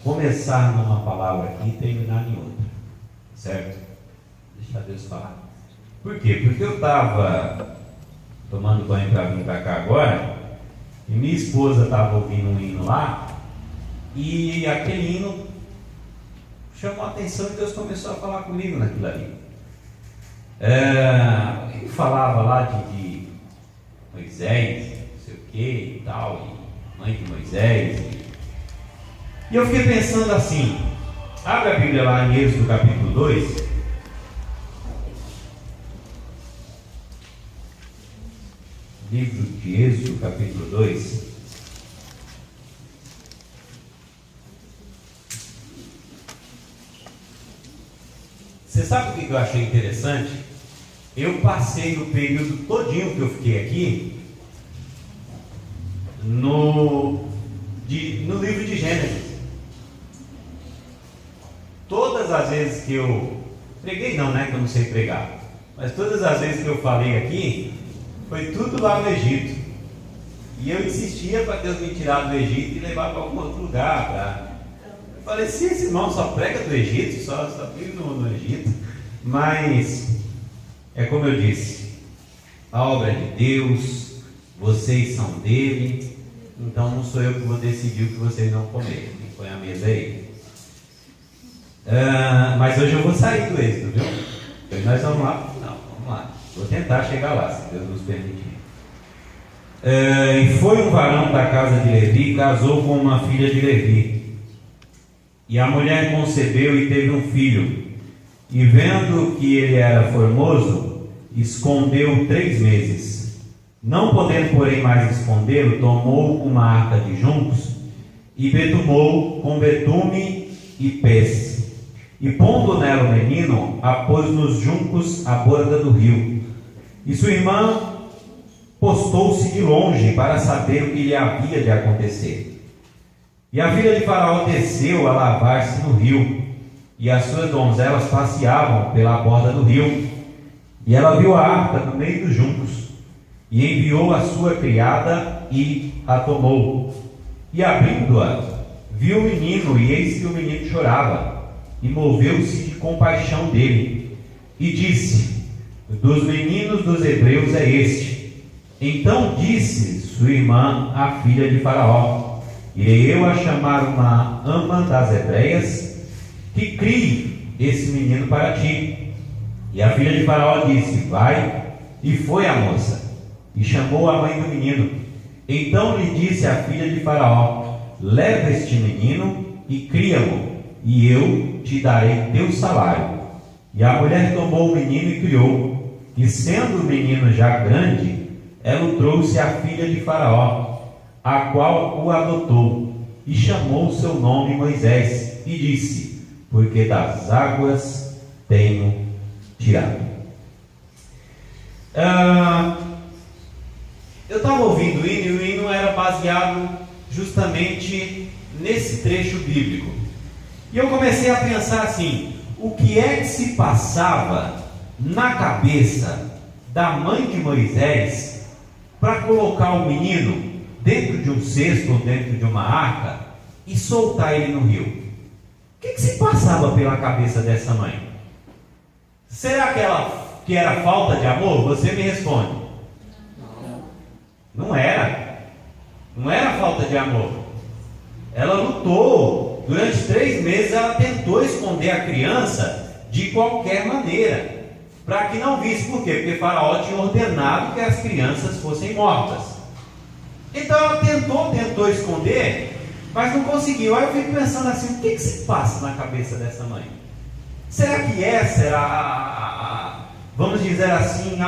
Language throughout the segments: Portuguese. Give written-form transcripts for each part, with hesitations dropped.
começar numa palavra aqui e terminar em outra, certo? Deixa Deus falar. Por quê? Porque eu estava tomando banho para vir para cá agora, e minha esposa estava ouvindo um hino lá, e aquele hino chamou a atenção e Deus começou a falar comigo naquilo ali. Ele falava lá de Moisés, não sei o que e tal, e mãe de Moisés. E eu fiquei pensando assim, abre a Bíblia lá em Êxodo capítulo 2. Livro de Êxodo capítulo 2. Você sabe o que eu achei interessante? Eu passei o período todinho que eu fiquei aqui no livro de Gênesis. Todas as vezes que eu preguei, não, né? Que eu não sei pregar, mas todas as vezes que eu falei aqui, foi tudo lá no Egito. E eu insistia para Deus me tirar do Egito e levar para algum outro lugar. Eu falei, se esse irmão só prega do Egito, só vive no Egito. Mas é como eu disse, a obra é de Deus, vocês são dele, então não sou eu que vou decidir o que vocês vão comer. Quem põe a mesa aí. Mas hoje eu vou sair do Êxodo, viu? Hoje nós vamos lá. Não, vamos lá. Vou tentar chegar lá, se Deus nos permitir. E foi um varão da casa de Levi, casou com uma filha de Levi. E a mulher concebeu e teve um filho. E vendo que ele era formoso, escondeu 3 meses. Não podendo, porém, mais escondê-lo, tomou uma arca de juncos e betumou com betume e pés. E pondo nela o menino, a pôs nos juncos à borda do rio. E sua irmã postou-se de longe para saber o que lhe havia de acontecer. E a filha de Faraó desceu a lavar-se no rio, e as suas donzelas passeavam pela borda do rio. E ela viu a arca no meio dos juncos, e enviou a sua criada e a tomou. E abrindo-a, viu o menino, e eis que o menino chorava, e moveu-se de compaixão dele, e disse: dos meninos dos hebreus é este. Então disse sua irmã, a filha de Faraó: irei eu a chamar uma ama das hebreias, que crie esse menino para ti. E a filha de Faraó disse: vai. E foi a moça, e chamou a mãe do menino. Então lhe disse a filha de Faraó: leva este menino e cria-o, e eu te darei teu salário. E a mulher tomou o menino e criou. E sendo o menino já grande, ela o trouxe à filha de Faraó, a qual o adotou, e chamou seu nome Moisés, e disse: porque das águas tenho tirado. Eu estava ouvindo o hino, e o hino era baseado justamente nesse trecho bíblico. E eu comecei a pensar assim: o que é que se passava na cabeça da mãe de Moisés para colocar o menino dentro de um cesto ou dentro de uma arca e soltar ele no rio? O que se passava pela cabeça dessa mãe? Será que era falta de amor? Você me responde. Não era. Não era falta de amor. Ela lutou. Durante 3 meses ela tentou esconder a criança de qualquer maneira, para que não visse. Por quê? Porque Faraó tinha ordenado que as crianças fossem mortas. Então ela tentou esconder, mas não conseguiu. Aí eu fico pensando assim: o que se passa na cabeça dessa mãe? Será que essa era vamos dizer assim,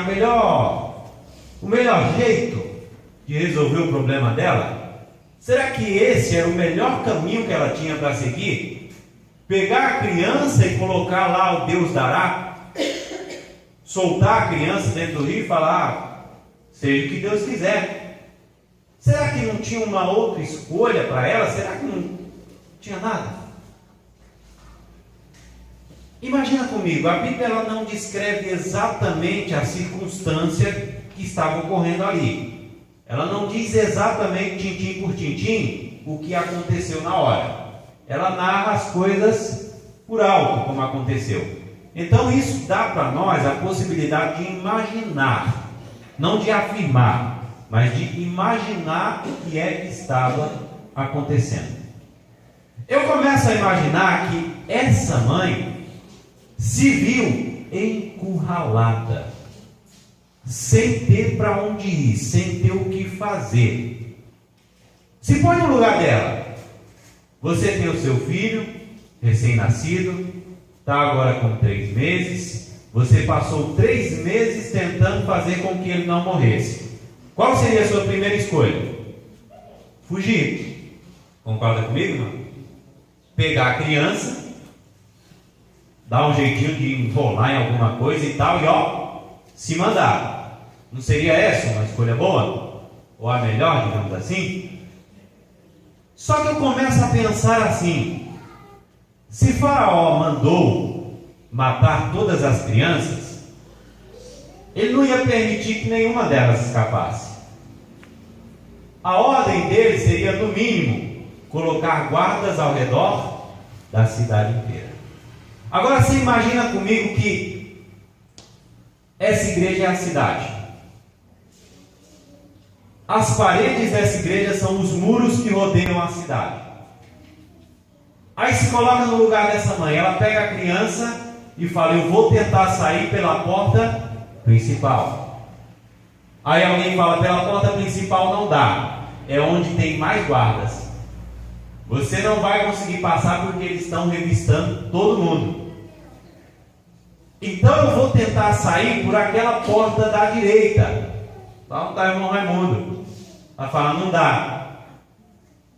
o melhor jeito de resolver o problema dela? Será que esse era o melhor caminho que ela tinha para seguir? Pegar a criança e colocar lá o Deus dará? Soltar a criança dentro do rio e falar: seja o que Deus quiser. Será que não tinha uma outra escolha para ela? Será que não tinha nada? Imagina comigo, a Bíblia ela não descreve exatamente a circunstância que estava ocorrendo ali. Ela não diz exatamente, tintim por tintim, o que aconteceu na hora. ela narra as coisas por alto, como aconteceu. Então isso dá para nós a possibilidade de imaginar, não de afirmar, mas de imaginar o que é que estava acontecendo. Eu começo a imaginar que essa mãe se viu encurralada, sem ter para onde ir, sem ter o que fazer. Se põe no lugar dela. Você tem o seu filho, recém-nascido, está agora com 3 meses, você passou 3 meses tentando fazer com que ele não morresse. Qual seria a sua primeira escolha? Fugir. Concorda comigo, irmão? Pegar a criança, dar um jeitinho de enrolar em alguma coisa e tal, e se mandar. Não seria essa uma escolha boa? Ou a melhor, digamos assim? Só que eu começo a pensar assim: se Faraó mandou matar todas as crianças, ele não ia permitir que nenhuma delas escapasse. A ordem dele seria, no mínimo, colocar guardas ao redor da cidade inteira. Agora você imagina comigo que essa igreja é a cidade. As paredes dessa igreja são os muros que rodeiam a cidade. Aí se coloca no lugar dessa mãe, ela pega a criança e fala: eu vou tentar sair pela porta principal. Aí alguém fala: pela porta principal não dá, é onde tem mais guardas. Você não vai conseguir passar porque eles estão revistando todo mundo. Então eu vou tentar sair por aquela porta da direita. Lá está o irmão Raimundo. Ela fala: não dá,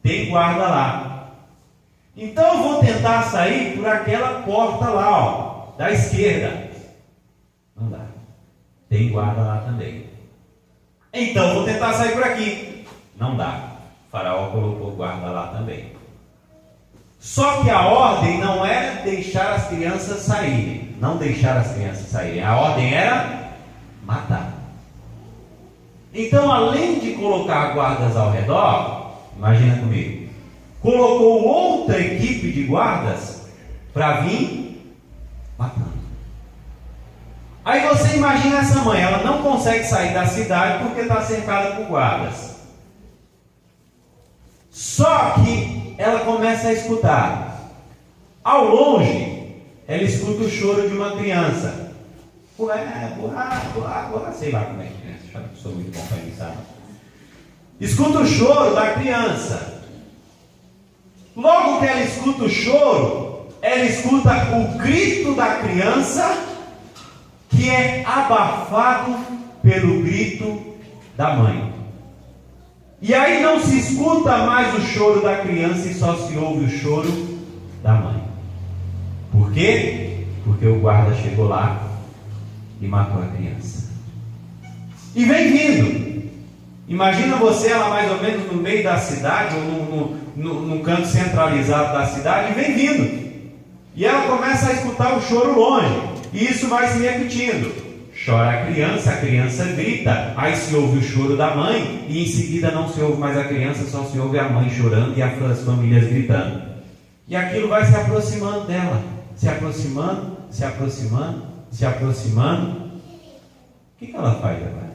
tem guarda lá. Então eu vou tentar sair por aquela porta lá, da esquerda. Não dá, tem guarda lá também. Então eu vou tentar sair por aqui. Não dá, o Faraó colocou guarda lá também. Só que a ordem não era deixar as crianças saírem. Não deixar as crianças saírem. A ordem era matar. Então, além de colocar guardas ao redor, imagina comigo, colocou outra equipe de guardas para vir matando. Aí você imagina essa mãe, ela não consegue sair da cidade porque está cercada por guardas. Só que ela começa a escutar. Ao longe, ela escuta o choro de uma criança. Sei lá como é que é. Já não sou muito bom para isso. Escuta o choro da criança. Logo que ela escuta o choro, ela escuta o grito da criança, que é abafado pelo grito da mãe. E aí não se escuta mais o choro da criança e só se ouve o choro da mãe. Por quê? Porque o guarda chegou lá e matou a criança. E vem vindo. Imagina você, ela mais ou menos no meio da cidade, ou no canto centralizado da cidade, e vem vindo. E ela começa a escutar o choro longe. E isso vai se repetindo. Chora a criança grita, aí se ouve o choro da mãe, e em seguida não se ouve mais a criança, só se ouve a mãe chorando e as famílias gritando. E aquilo vai se aproximando dela, se aproximando, se aproximando, se aproximando. O que ela faz agora?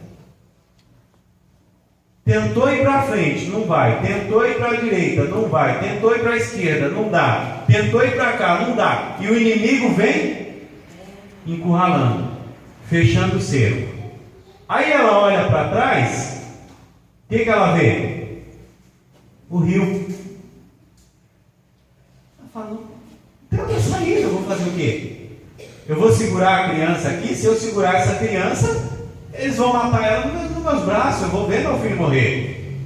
Tentou ir para frente, não vai. Tentou ir para a direita, não vai. Tentou ir para a esquerda, não dá. Tentou ir para cá, não dá. E o inimigo vem encurralando, fechando o cerco. Aí ela olha para trás, o que ela vê? O rio. Ela fala: não tem outra saída, eu vou fazer o quê? Eu vou segurar a criança aqui. Se eu segurar essa criança, eles vão matar ela nos meus braços. Eu vou ver meu filho morrer.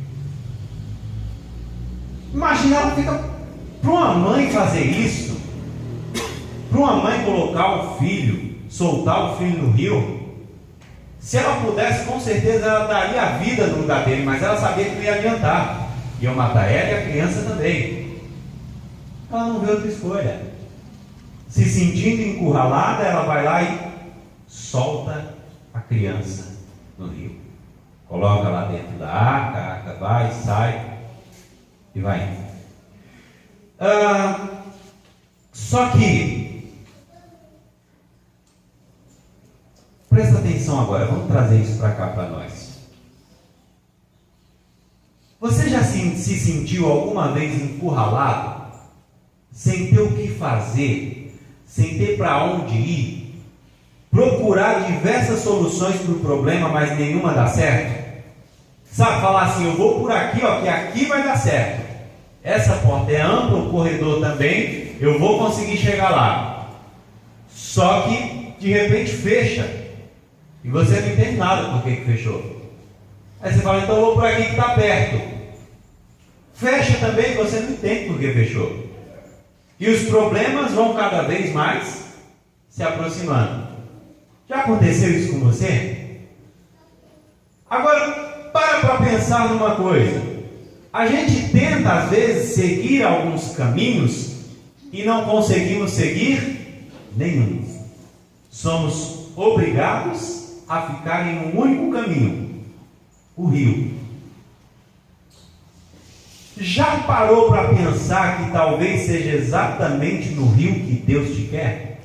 Imagina, ela fica. Para uma mãe fazer isso, para uma mãe colocar o filho, soltar o filho no rio, se ela pudesse, com certeza ela daria a vida no lugar dele, mas ela sabia que não ia adiantar, iam matar ela e a criança também. Ela não vê outra escolha. Se sentindo encurralada, ela vai lá e solta a criança no rio, coloca lá dentro da arca, a arca vai, sai e vai indo. Só que, presta atenção agora, vamos trazer isso para cá para nós. Você já se sentiu alguma vez encurralado, sem ter o que fazer, sem ter para onde ir, procurar diversas soluções para o problema, mas nenhuma dá certo? Sabe, falar assim, eu vou por aqui, ó, que aqui vai dar certo. Essa porta é ampla, o corredor também, eu vou conseguir chegar lá. Só que, de repente, fecha. E você não entende nada por que fechou. Aí você fala, então eu vou por aqui que está perto. Fecha também, você não entende por que fechou. E os problemas vão cada vez mais se aproximando. Já aconteceu isso com você? Agora, para pensar numa coisa. A gente tenta, às vezes, seguir alguns caminhos e não conseguimos seguir nenhum. Somos obrigados a ficar em um único caminho, o rio. Já parou para pensar que talvez seja exatamente no rio que Deus te quer?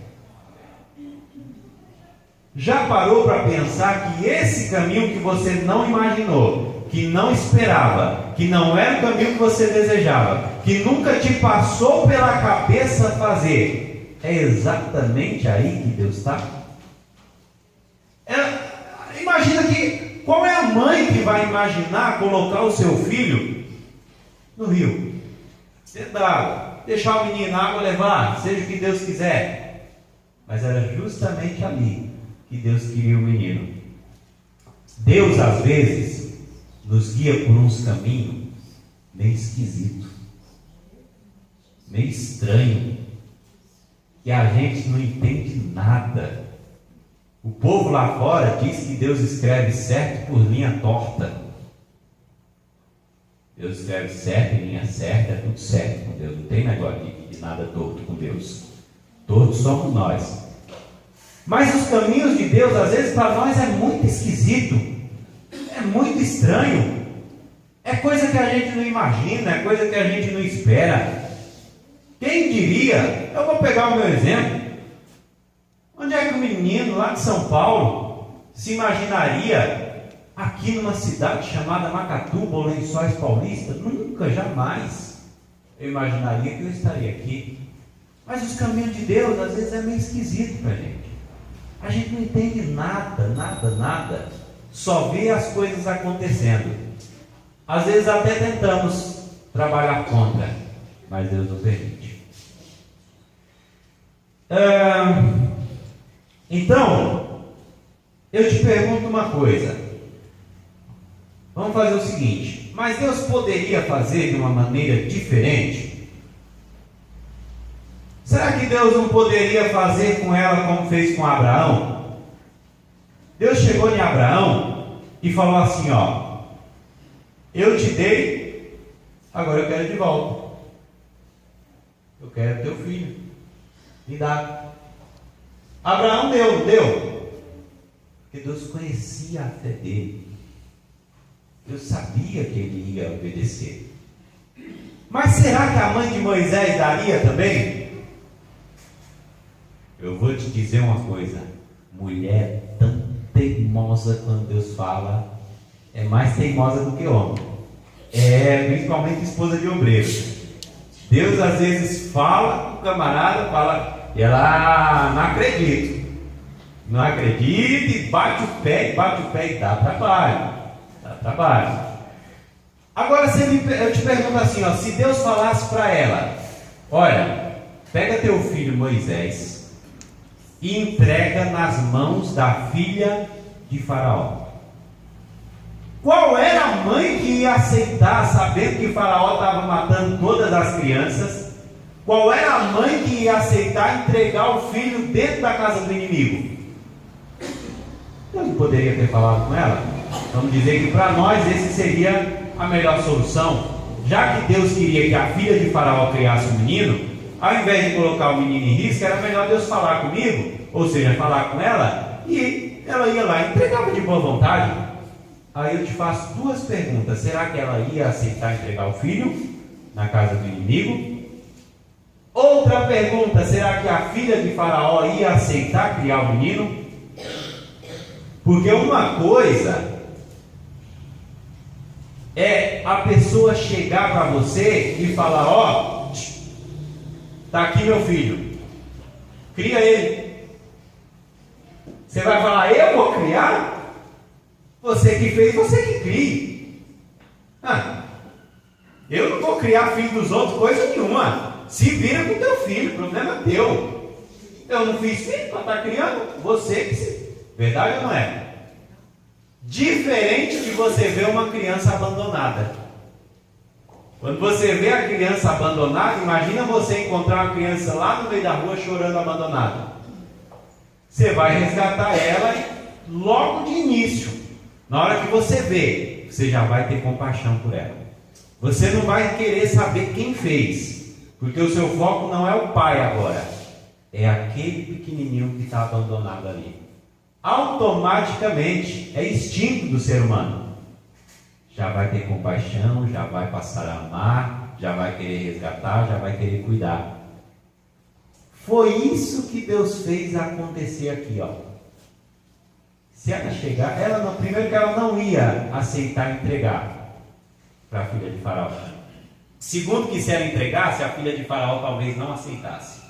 Já parou para pensar que esse caminho que você não imaginou, que não esperava, que não era o caminho que você desejava, que nunca te passou pela cabeça fazer, é exatamente aí que Deus está? Imagina que, qual é a mãe que vai imaginar colocar o seu filho no rio, dentro da água, deixar o menino na água levar, seja o que Deus quiser? Mas era justamente ali que Deus queria o menino. Deus, às vezes, nos guia por uns caminhos meio esquisitos, meio estranho, que a gente não entende nada. O povo lá fora diz que Deus escreve certo por linha torta. Deus escreve certo em linha certa, é tudo certo com Deus. Não tem negócio de nada torto com Deus. Todos somos nós. Mas os caminhos de Deus, às vezes, para nós é muito esquisito. É muito estranho. É coisa que a gente não imagina, é coisa que a gente não espera. Quem diria? Eu vou pegar o meu exemplo. Onde é que o menino lá de São Paulo se imaginaria aqui numa cidade chamada Macatuba ou Lençóis Paulista? Nunca, jamais eu imaginaria que eu estaria aqui. Mas os caminhos de Deus às vezes é meio esquisito para a gente. A gente não entende nada. Só vê as coisas acontecendo. Às vezes até tentamos trabalhar contra, mas Deus não permite. Então, eu te pergunto uma coisa. Vamos fazer o seguinte: mas Deus poderia fazer de uma maneira diferente? Será que Deus não poderia fazer com ela como fez com Abraão? Deus chegou em Abraão e falou assim, ó: eu te dei, agora eu quero de volta. Eu quero teu filho. Me dá. Abraão deu. Porque Deus conhecia a fé dele. Deus sabia que ele ia obedecer. Mas será que a mãe de Moisés daria também? Eu vou te dizer uma coisa: mulher tão teimosa quando Deus fala, é mais teimosa do que homem. Principalmente esposa de obreiro. Deus às vezes fala, o camarada fala, e ela não acredita, e bate o pé e dá trabalho. Agora eu te pergunto assim, ó, se Deus falasse para ela: olha, pega teu filho Moisés e entrega nas mãos da filha de Faraó. Qual era a mãe que ia aceitar, sabendo que Faraó estava matando todas as crianças? Qual era a mãe que ia aceitar entregar o filho dentro da casa do inimigo? Deus não poderia ter falado com ela? Vamos dizer que para nós esse seria a melhor solução. Já que Deus queria que a filha de Faraó criasse um menino, ao invés de colocar o menino em risco, era melhor Deus falar comigo, ou seja, falar com ela, e ela ia lá e entregava de boa vontade. Aí eu te faço duas perguntas: será que ela ia aceitar entregar o filho na casa do inimigo? Ou Outra pergunta: será que a filha de Faraó ia aceitar criar o menino? Porque uma coisa é a pessoa chegar para você e falar: ó, tá aqui meu filho, cria ele. Você vai falar: eu vou criar? Você que fez, você que crie. Eu não vou criar filho dos outros, coisa nenhuma. Se vira com teu filho, o problema é teu. Eu não fiz filho para estar criando, você que se... Verdade ou não é? Diferente de você ver uma criança abandonada. Quando você vê a criança abandonada, imagina você encontrar uma criança lá no meio da rua chorando abandonada. Você vai resgatar ela e logo de início, na hora que você vê, você já vai ter compaixão por ela. Você não vai querer saber quem fez, porque o seu foco não é o pai agora, é aquele pequenininho que está abandonado ali. Automaticamente, é instinto do ser humano. Já vai ter compaixão, já vai passar a amar, já vai querer resgatar, já vai querer cuidar. Foi isso que Deus fez acontecer aqui, ó. Se ela chegar, primeiro que ela não ia aceitar entregar para a filha de Faraó. Segundo que se ela entregasse, a filha de Faraó talvez não aceitasse.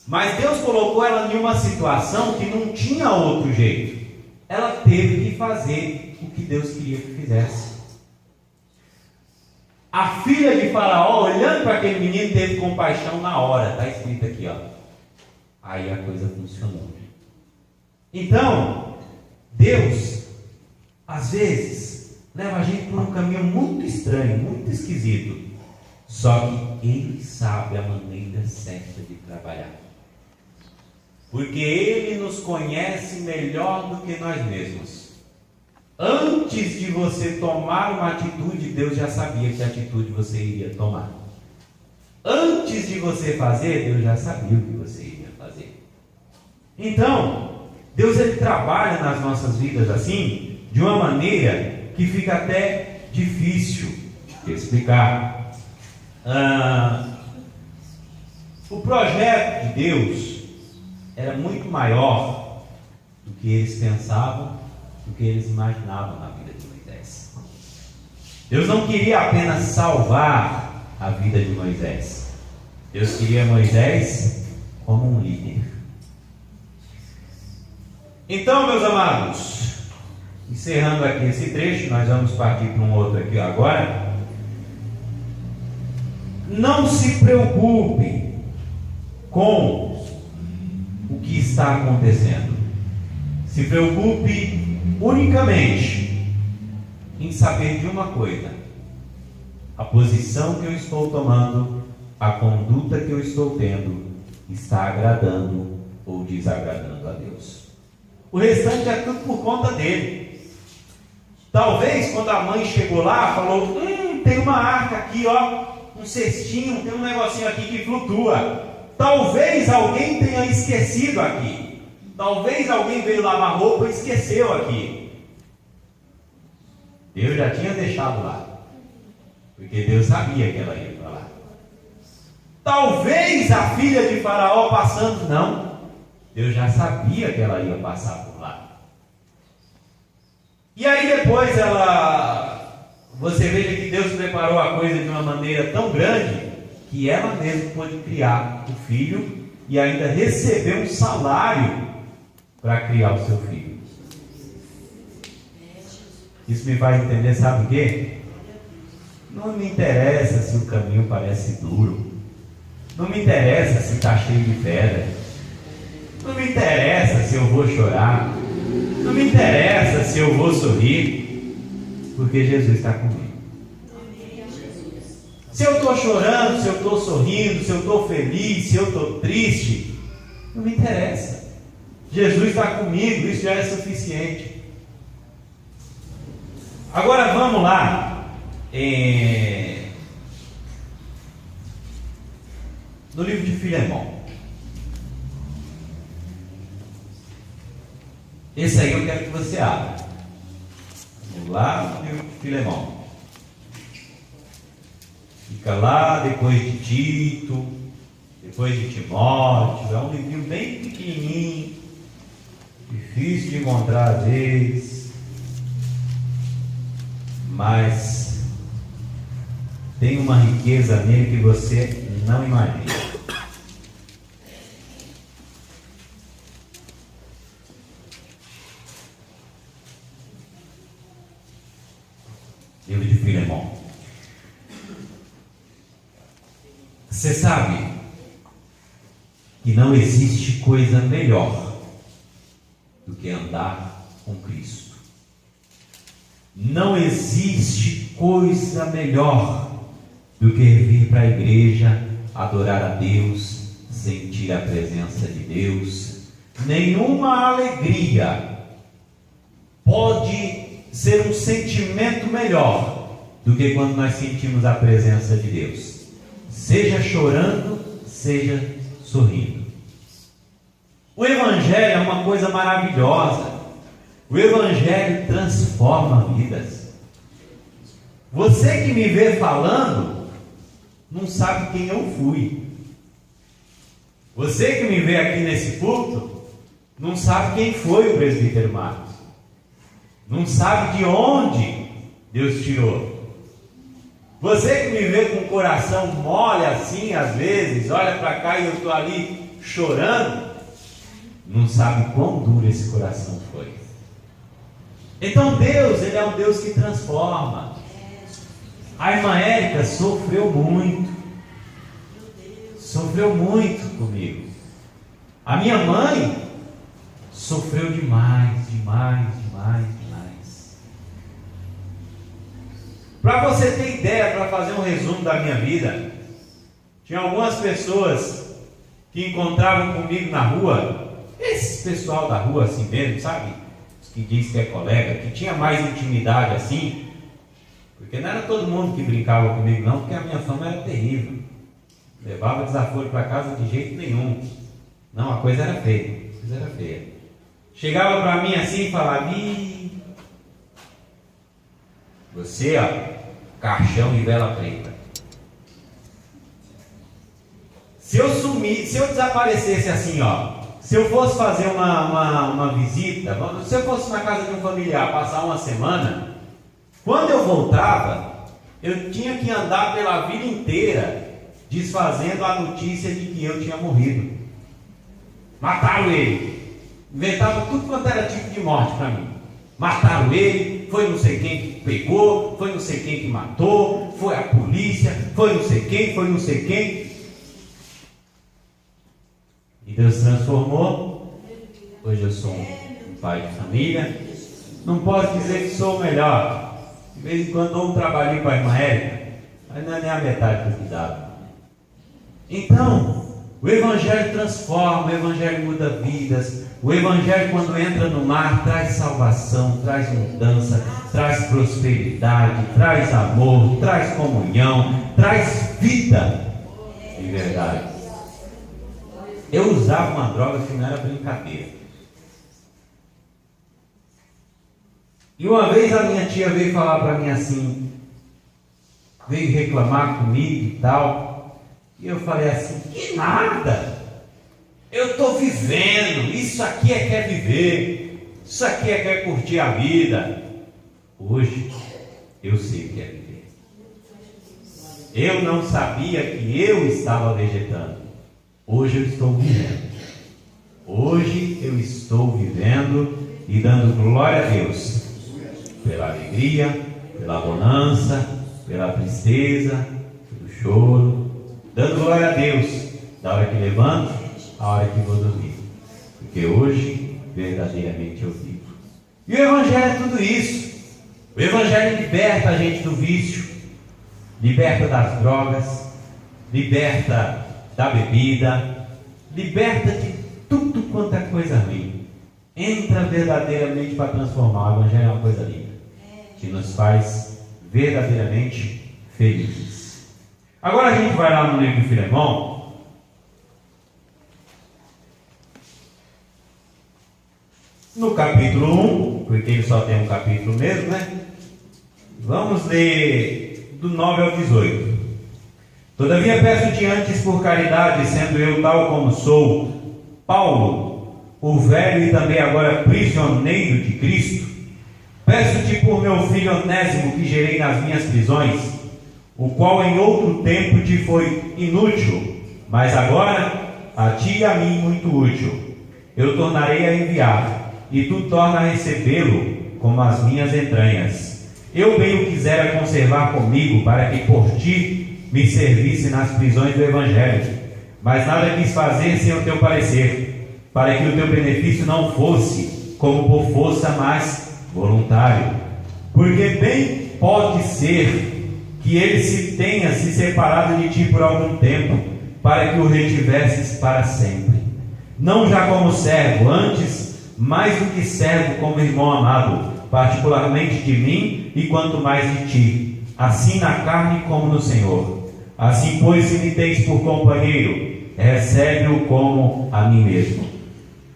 Mas Deus colocou ela em uma situação que não tinha outro jeito. Ela teve que fazer o que Deus queria que fizesse. A filha de Faraó, olhando para aquele menino, teve compaixão na hora. Está escrito aqui, ó. Aí a coisa funcionou. Então, Deus, às vezes, leva a gente por um caminho muito estranho, muito esquisito. Só que Ele sabe a maneira certa de trabalhar. Porque Ele nos conhece melhor do que nós mesmos. Antes de você tomar uma atitude, Deus já sabia que atitude você iria tomar. Antes de você fazer, Deus já sabia o que você iria fazer. Então, Deus ele trabalha nas nossas vidas assim, de uma maneira que fica até difícil de explicar. O projeto de Deus era muito maior do que eles pensavam, do que eles imaginavam na vida de Moisés. Deus não queria apenas salvar a vida de Moisés. Deus queria Moisés como um líder. Então, meus amados, encerrando aqui esse trecho, nós vamos partir para um outro aqui agora. Não se preocupe com o que está acontecendo. Se preocupe unicamente em saber de uma coisa: a posição que eu estou tomando, a conduta que eu estou tendo, está agradando ou desagradando a Deus. O restante é tudo por conta dele. Talvez quando a mãe chegou lá, falou: tem uma arca aqui, ó, um cestinho, tem um negocinho aqui que flutua. Talvez alguém tenha esquecido aqui. Talvez alguém veio lavar roupa e esqueceu aqui. Deus já tinha deixado lá, porque Deus sabia que ela ia para lá. Talvez a filha de Faraó passando, não. Deus já sabia que ela ia passar por lá. E aí depois você veja que Deus preparou a coisa de uma maneira tão grande que ela mesma pôde criar o filho e ainda receber um salário para criar o seu filho. Isso me faz entender, sabe o quê? Não me interessa se o caminho parece duro. Não me interessa se está cheio de pedra. Não me interessa se eu vou chorar. Não me interessa se eu vou sorrir. Porque Jesus está comigo. Se eu estou chorando, se eu estou sorrindo, se eu estou feliz, se eu estou triste, não me interessa. Jesus está comigo, isso já é suficiente. Agora vamos lá. No livro de Filemão. Esse aí eu quero que você abra. Vamos lá no livro de Filemão. Fica lá depois de Tito. depois de Timóteo. É um livrinho bem pequenininho, difícil de encontrar às vezes, mas tem uma riqueza nele que você não imagina. Livro de Filemão. Você sabe que não existe coisa melhor do que andar com Cristo. Não existe coisa melhor do que vir para a igreja, adorar a Deus, sentir a presença de Deus. Nenhuma alegria pode ser um sentimento melhor do que quando nós sentimos a presença de Deus, seja chorando, seja sorrindo. O Evangelho é uma coisa maravilhosa. O Evangelho transforma vidas. Você que me vê falando não sabe quem eu fui. Você que me vê aqui nesse culto não sabe quem foi o presbítero Marcos. Não sabe de onde Deus tirou. Você que me vê com o coração mole assim, às vezes, olha para cá e eu estou ali chorando, não sabe quão duro esse coração foi. Então Deus, Ele é um Deus que transforma. A irmã Érica sofreu muito comigo. A minha mãe sofreu demais. Para você ter ideia, para fazer um resumo da minha vida, tinha algumas pessoas que encontravam comigo na rua, esse pessoal da rua assim mesmo, sabe? Que diz que é colega, que tinha mais intimidade assim, porque não era todo mundo que brincava comigo não, porque a minha fama era terrível. Levava desaforo para casa de jeito nenhum. Não, a coisa era feia. Chegava para mim assim e falava: você, ó, caixão de vela preta. Se eu desaparecesse assim, ó, se eu fosse fazer uma visita, se eu fosse na casa de um familiar, passar uma semana, quando eu voltava, eu tinha que andar pela vida inteira desfazendo a notícia de que eu tinha morrido. Mataram ele. Inventavam tudo quanto era tipo de morte para mim. Mataram ele, foi não sei quem que pegou, foi não sei quem que matou, foi a polícia, foi não sei quem. E Deus transformou. Hoje eu sou um pai de família. Não posso dizer que sou o melhor. De vez em quando dou um trabalhinho para a irmã Érica, mas não é nem a metade do que dá. Então, o Evangelho transforma, o Evangelho muda vidas. O Evangelho, quando entra no mar, traz salvação, traz mudança, traz prosperidade, traz amor, traz comunhão, traz vida de verdade. Eu usava uma droga que não era brincadeira. E uma vez a minha tia veio falar para mim assim, veio reclamar comigo e tal, e eu falei assim: que nada! Eu estou vivendo, isso aqui é que é viver, isso aqui é que é curtir a vida. Hoje eu sei o que é viver. Eu não sabia que eu estava vegetando. Hoje eu estou vivendo. Hoje eu estou vivendo e dando glória a Deus pela alegria, pela bonança, pela tristeza, pelo choro, dando glória a Deus da hora que levanto, a hora que vou dormir, porque hoje verdadeiramente eu vivo. E o Evangelho é tudo isso. O Evangelho liberta a gente do vício, liberta das drogas, liberta da bebida, liberta de tudo quanto é coisa ruim. Entra verdadeiramente para transformar. O Evangelho é uma coisa linda, que nos faz verdadeiramente felizes. Agora a gente vai lá no livro de Filemão. No capítulo 1, porque ele só tem um capítulo mesmo, né? Vamos ler do 9 ao 18. Todavia peço-te antes por caridade, sendo eu tal como sou, Paulo, o velho e também agora prisioneiro de Cristo, peço-te por meu filho Onésimo, que gerei nas minhas prisões, o qual em outro tempo te foi inútil, mas agora a ti e a mim muito útil. Eu tornarei a enviar, e tu torna a recebê-lo como as minhas entranhas. Eu bem o quisera conservar comigo, para que por ti me servisse nas prisões do Evangelho, mas nada quis fazer sem o teu parecer, para que o teu benefício não fosse como por força, mas voluntário. Porque bem pode ser que ele se tenha se separado de ti por algum tempo, para que o retivesses para sempre. Não já como servo, antes mais do que servo, como irmão amado, particularmente de mim e quanto mais de ti, assim na carne como no Senhor. Assim, pois, se me tens por companheiro, recebe-o como a mim mesmo.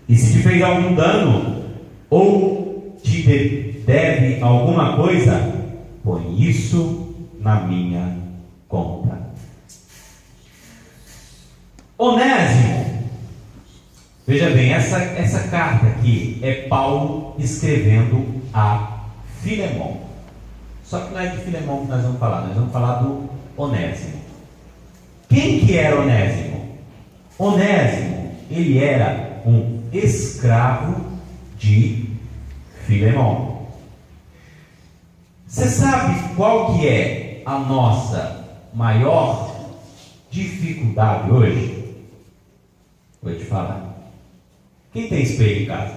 E se te fez algum dano, ou te deve alguma coisa, põe isso na minha conta. Onésimo, veja bem, essa carta aqui é Paulo escrevendo a Filemon. Só que não é de Filemon que nós vamos falar do Onésimo. Quem que era Onésimo? Onésimo, ele era um escravo de Filemon. Você sabe qual que é a nossa maior dificuldade hoje? Vou te falar. Quem tem espelho em casa?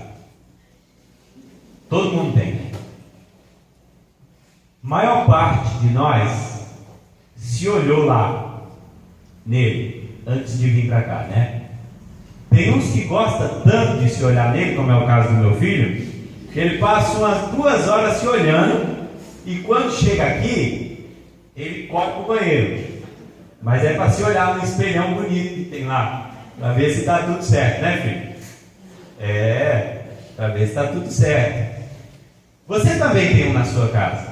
Todo mundo tem. Maior parte de nós se olhou lá nele antes de vir para cá, né? Tem uns que gostam tanto de se olhar nele, como é o caso do meu filho, que ele passa umas 2 horas se olhando e quando chega aqui, ele corre para o banheiro. Mas é para se olhar no espelhão bonito que tem lá, para ver se está tudo certo, né, filho? Para ver se está tudo certo. Você também tem um na sua casa.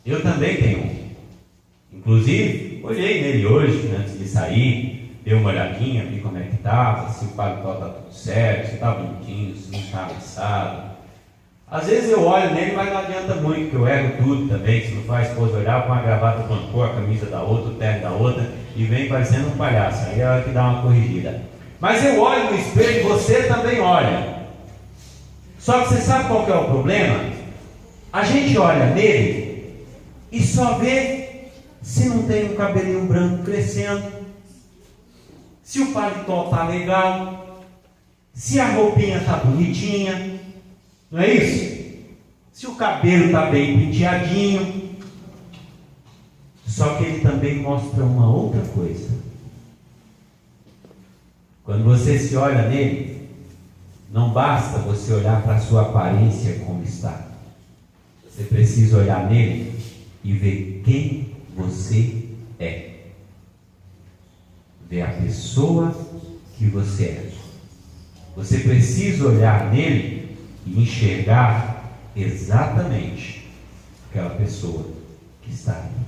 Eu também tenho um. Inclusive, olhei nele hoje, antes de sair, dei uma olhadinha, vi como é que estava, se o paletó está tudo certo, se está bonitinho, se não está amassado. Às vezes eu olho nele, mas não adianta muito, porque eu erro tudo também. Se não faz esposa olhar, põe a gravata de uma cor, a camisa da outra, o terno da outra, e vem parecendo um palhaço. Aí é hora que dá uma corrigida. Mas eu olho no espelho e você também olha. Só que você sabe qual que é o problema? A gente olha nele e só vê se não tem um cabelinho branco crescendo, se o paletó está legal, se a roupinha está bonitinha, não é isso? Se o cabelo está bem penteadinho. Só que ele também mostra uma outra coisa. Quando você se olha nele, não basta você olhar para a sua aparência como está. Você precisa olhar nele e ver quem você é. Ver a pessoa que você é. Você precisa olhar nele e enxergar exatamente aquela pessoa que está ali.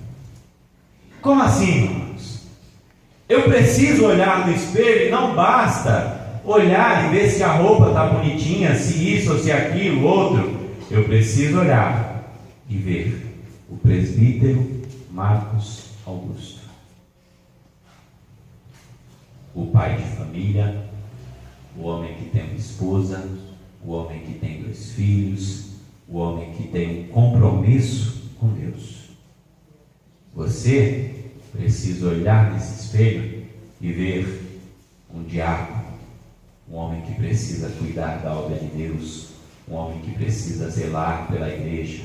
Como assim, irmãos? Eu preciso olhar no espelho e não basta olhar e ver se a roupa está bonitinha, se isso ou se aquilo, outro. Eu preciso olhar e ver o presbítero Marcos Augusto, o pai de família, o homem que tem uma esposa, o homem que tem 2 filhos, o homem que tem um compromisso com Deus. Você precisa olhar nesse espelho e ver um diácono, um homem que precisa cuidar da obra de Deus, um homem que precisa zelar pela igreja.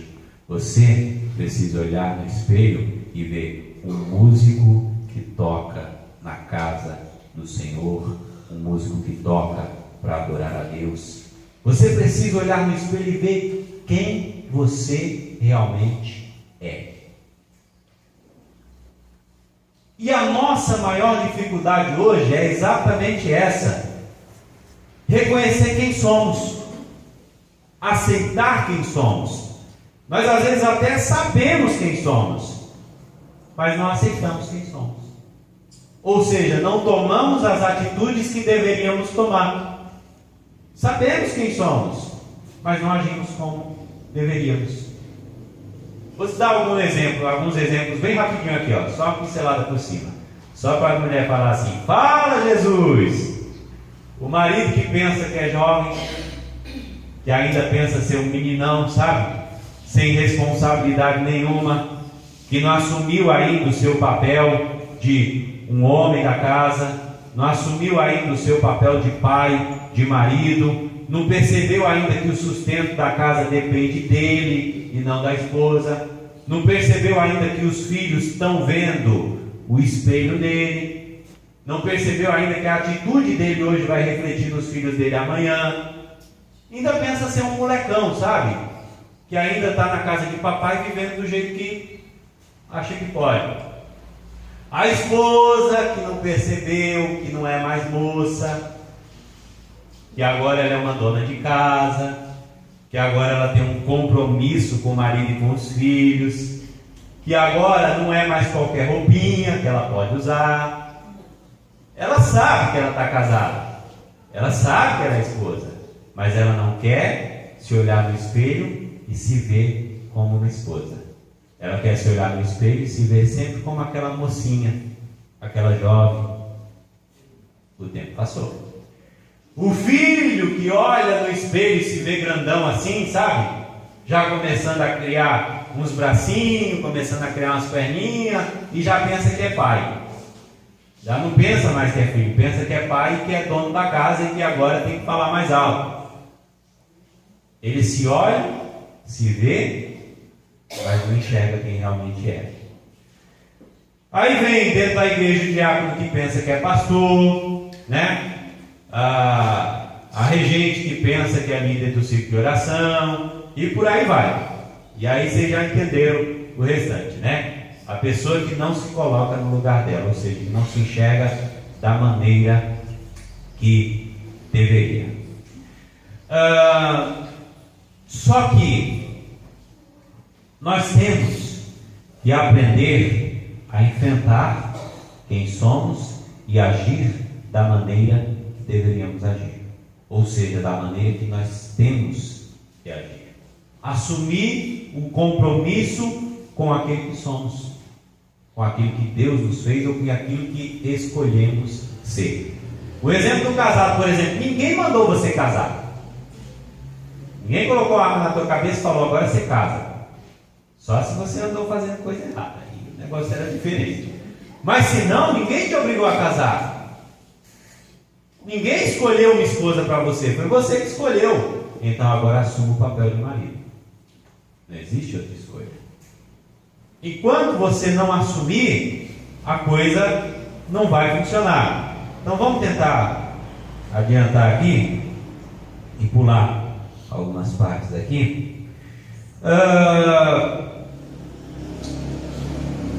Você precisa olhar no espelho e ver um músico que toca na casa do Senhor, um músico que toca para adorar a Deus. Você precisa olhar no espelho e ver quem você realmente é. E a nossa maior dificuldade hoje é exatamente essa: reconhecer quem somos, aceitar quem somos. Nós às vezes até sabemos quem somos, mas não aceitamos quem somos. Ou seja, não tomamos as atitudes que deveríamos tomar. Sabemos quem somos, mas não agimos como deveríamos. Vou te dar alguns exemplos bem rapidinho aqui, ó, só uma pincelada por cima. Só para a mulher falar assim: fala, Jesus! O marido que pensa que é jovem, que ainda pensa ser um meninão, sabe? Sem responsabilidade nenhuma, que não assumiu ainda o seu papel de um homem da casa, não assumiu ainda o seu papel de pai, de marido, não percebeu ainda que o sustento da casa depende dele e não da esposa, não percebeu ainda que os filhos estão vendo o espelho dele, não percebeu ainda que a atitude dele hoje vai refletir nos filhos dele amanhã, ainda pensa ser um molecão, sabe? Que ainda está na casa de papai vivendo do jeito que acha que pode. A esposa que não percebeu, que não é mais moça, que agora ela é uma dona de casa, que agora ela tem um compromisso com o marido e com os filhos, que agora não é mais qualquer roupinha que ela pode usar. Ela sabe que ela está casada, ela sabe que ela é esposa, mas ela não quer se olhar no espelho e se ver como uma esposa. Ela quer se olhar no espelho e se ver sempre como aquela mocinha, aquela jovem. O tempo passou. O filho que olha no espelho e se vê grandão assim, sabe? Já começando a criar uns bracinhos, começando a criar umas perninhas, e já pensa que é pai. Já não pensa mais que é filho, pensa que é pai e que é dono da casa e que agora tem que falar mais alto. Ele se olha, se vê, mas não enxerga quem realmente é. Aí vem dentro da igreja o diácono que pensa que é pastor, né? A regente que pensa que é líder do círculo de oração, e por aí vai. E aí vocês já entenderam o restante, né? A pessoa que não se coloca no lugar dela, ou seja, que não se enxerga da maneira que deveria. Só que nós temos que aprender a enfrentar quem somos e agir da maneira que deveríamos agir, ou seja, da maneira que nós temos que agir. Assumir o compromisso com aquele que somos, com aquilo que Deus nos fez ou com aquilo que escolhemos ser. O exemplo do casado, por exemplo, ninguém mandou você casar. Ninguém colocou a arma na tua cabeça e falou: agora você casa. Só se você andou fazendo coisa errada, aí o negócio era diferente. Mas se não, ninguém te obrigou a casar. Ninguém escolheu uma esposa para você, foi você que escolheu. Então agora assuma o papel de marido. Não existe outra escolha. Enquanto você não assumir, a coisa não vai funcionar. Então vamos tentar adiantar aqui e pular algumas partes aqui.